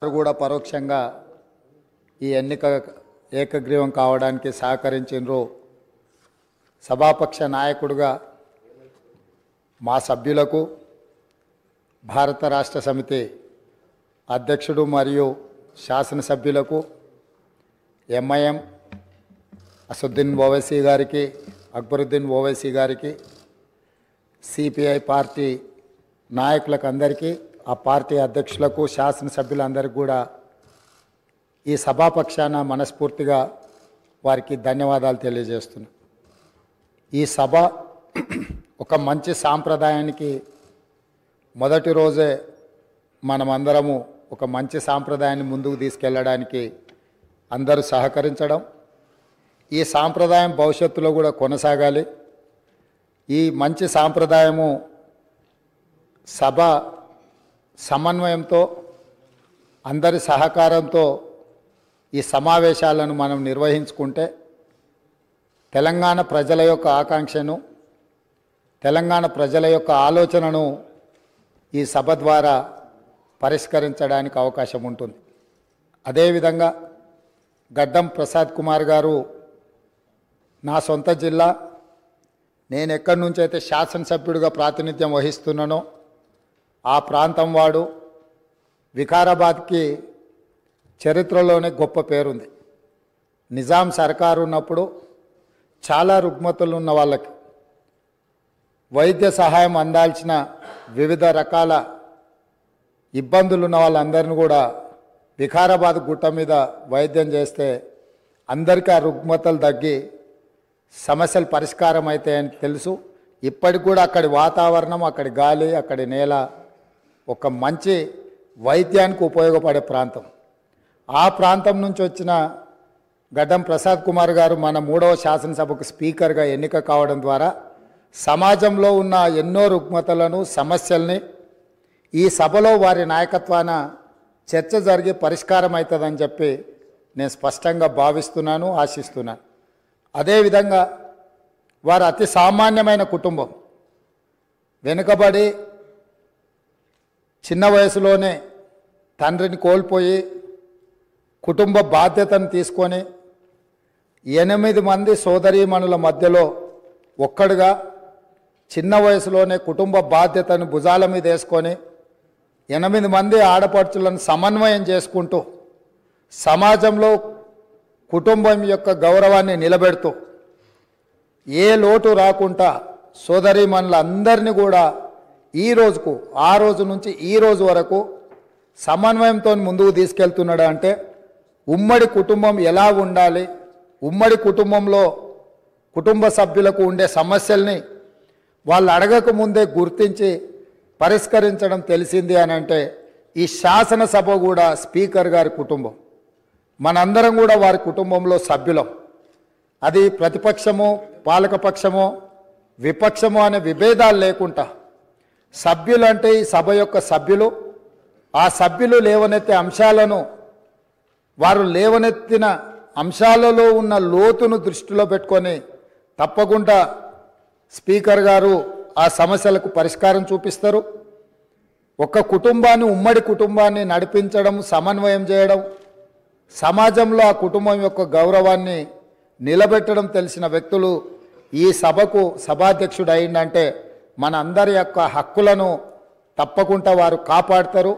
కూడా పరోక్షంగా ఈ ఎన్నిక ఏకగ్రీవం కావడానికి సహకరించినరు. సభాపక్ష నాయకుడిగా మా సభ్యులకు, భారత రాష్ట్ర సమితి అధ్యక్షుడు మరియు శాసనసభ్యులకు, ఎంఐఎం అసదుద్దీన్ ఓవైసీ గారికి, అక్బరుద్దీన్ ఓవైసీ గారికి, సిపిఐ పార్టీ నాయకులకు అందరికీ, ఆ పార్టీ అధ్యక్షులకు, శాసనసభ్యులందరికీ కూడా ఈ సభాపక్షాన మనస్ఫూర్తిగా వారికి ధన్యవాదాలు తెలియజేస్తున్నాను. ఈ సభ ఒక మంచి సాంప్రదాయానికి మొదటి రోజే మనమందరము ఒక మంచి సాంప్రదాయాన్ని ముందుకు తీసుకెళ్ళడానికి అందరూ సహకరించడం, ఈ సాంప్రదాయం భవిష్యత్తులో కూడా కొనసాగాలి. ఈ మంచి సాంప్రదాయము సభ సమన్వయంతో, అందరి సహకారంతో ఈ సమావేశాలను మనం నిర్వహించుకుంటే తెలంగాణ ప్రజల యొక్క ఆకాంక్షను, తెలంగాణ ప్రజల యొక్క ఆలోచనను ఈ సభ ద్వారా పరిష్కరించడానికి అవకాశం ఉంటుంది. అదేవిధంగా గడ్డం ప్రసాద్ కుమార్ గారు నా సొంత జిల్లా, నేను ఎక్కడి నుంచి అయితే శాసనసభ్యుడిగా ప్రాతినిధ్యం వహిస్తున్నానో ఆ ప్రాంతం వాడు. వికారాబాద్కి చరిత్రలోనే గొప్ప పేరుంది. నిజాం సర్కారు ఉన్నప్పుడు చాలా రుగ్మతలు ఉన్న వాళ్ళకి వైద్య సహాయం అందాల్సిన వివిధ రకాల ఇబ్బందులు ఉన్న వాళ్ళందరినీ కూడా వికారాబాద్ గుట్ట మీద వైద్యం చేస్తే అందరికీ ఆ రుగ్మతలు తగ్గి సమస్యలు పరిష్కారం అవుతాయని తెలుసు. ఇప్పటికి కూడా అక్కడి వాతావరణం, అక్కడి గాలి, అక్కడి నేల ఒక మంచి వైద్యానికి ఉపయోగపడే ప్రాంతం. ఆ ప్రాంతం నుంచి వచ్చిన గడ్డం ప్రసాద్ కుమార్ గారు మన 3వ శాసనసభకు స్పీకర్గా ఎన్నిక కావడం ద్వారా సమాజంలో ఉన్న ఎన్నో రుగ్మతలను, సమస్యల్ని ఈ సభలో వారి నాయకత్వాన చర్చ జరిగి పరిష్కారం అవుతుందని చెప్పి నేను స్పష్టంగా భావిస్తున్నాను, ఆశిస్తున్నాను. అదేవిధంగా వారు అతి సామాన్యమైన కుటుంబం. వెనుకబడి చిన్న వయసులోనే తండ్రిని కోల్పోయి కుటుంబ బాధ్యతను తీసుకొని 8 మంది సోదరీమణుల మధ్యలో ఒక్కడుగా చిన్న వయసులోనే కుటుంబ బాధ్యతను భుజాల మీద వేసుకొని 8 మంది ఆడపడుచులను సమన్వయం చేసుకుంటూ సమాజంలో కుటుంబం యొక్క గౌరవాన్ని నిలబెడుతూ ఏ లోటు రాకుండా సోదరీమణులందరినీ కూడా ఈ రోజుకు, ఆ రోజు నుంచి ఈ రోజు వరకు సమన్వయంతో ముందుకు తీసుకెళ్తున్నాడు. అంటే ఉమ్మడి కుటుంబం ఎలా ఉండాలి, ఉమ్మడి కుటుంబంలో కుటుంబ సభ్యులకు ఉండే సమస్యల్ని వాళ్ళు అడగక ముందే గుర్తించి పరిష్కరించడం తెలిసింది అని అంటే ఈ శాసనసభ కూడా స్పీకర్ గారి కుటుంబం. మనందరం కూడా వారి కుటుంబంలో సభ్యులం. అది ప్రతిపక్షమో, పాలకపక్షమో, విపక్షమో అనే విభేదాలు లేకుండా సభ్యులు అంటే ఈ సభ యొక్క సభ్యులు. ఆ సభ్యులు లేవనెత్తే అంశాలను, వారు లేవనెత్తిన అంశాలలో ఉన్న లోతును దృష్టిలో పెట్టుకొని తప్పకుండా స్పీకర్ గారు ఆ సమస్యలకు పరిష్కారం చూపిస్తారు. ఒక కుటుంబాన్ని, ఉమ్మడి కుటుంబాన్ని నడిపించడం, సమన్వయం చేయడం, సమాజంలో ఆ కుటుంబం యొక్క గౌరవాన్ని నిలబెట్టడం తెలిసిన వ్యక్తులు ఈ సభకు సభాధ్యక్షుడు అయిందంటే మన అందరి యొక్క హక్కులను తప్పకుండా వారు కాపాడతారు.